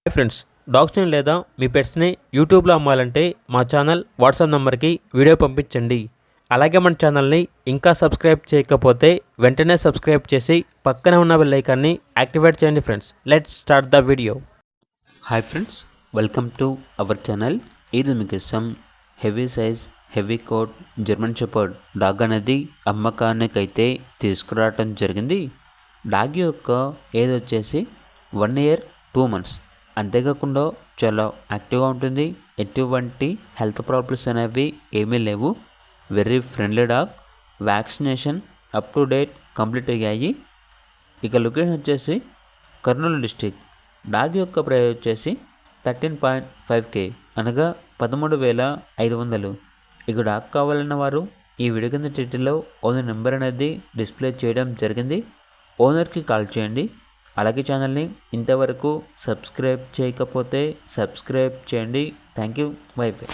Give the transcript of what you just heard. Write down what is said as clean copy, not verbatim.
Hi friends, డాగ్స్ని లేదా మీ పెట్స్ని యూట్యూబ్లో అమ్మాలంటే మా ఛానల్ వాట్సాప్ నెంబర్కి వీడియో పంపించండి. అలాగే మన ఛానల్ని ఇంకా సబ్స్క్రైబ్ చేయకపోతే వెంటనే సబ్స్క్రైబ్ చేసి పక్కనే ఉన్న బెల్ ఐకాన్ని యాక్టివేట్ చేయండి. Friends, let's start the video. Hi friends, welcome to our channel. ఇది మీకోసం heavy size heavy coat German shepherd dog అనేది అమ్మకానికైతే తీసుకురావడం జరిగింది. డాగ్ యొక్క ఏజ్ వచ్చేసి 1 year 2 months. అంతేకాకుండా చాలా యాక్టివ్గా ఉంటుంది. ఎటువంటి హెల్త్ ప్రాబ్లమ్స్ అనేవి ఏమీ లేవు. Very friendly dog. Vaccination up to date complete అయ్యాయి. ఇక లొకేషన్ వచ్చేసి కర్నూలు డిస్టిక్. డాగ్ యొక్క ప్రైస్ వచ్చేసి 13.5K అనగా 13,500. ఇక డాగ్ కావాలన్న వారు ఈ వీడియో కింద టైటిల్లో ఓనర్ నెంబర్ అనేది డిస్ప్లే చేయడం జరిగింది. ఓనర్కి కాల్ చేయండి. అలాగే ఛానల్ని ఇంతవరకు సబ్స్క్రైబ్ చేయకపోతే సబ్స్క్రైబ్ చేయండి. Thank you. By by.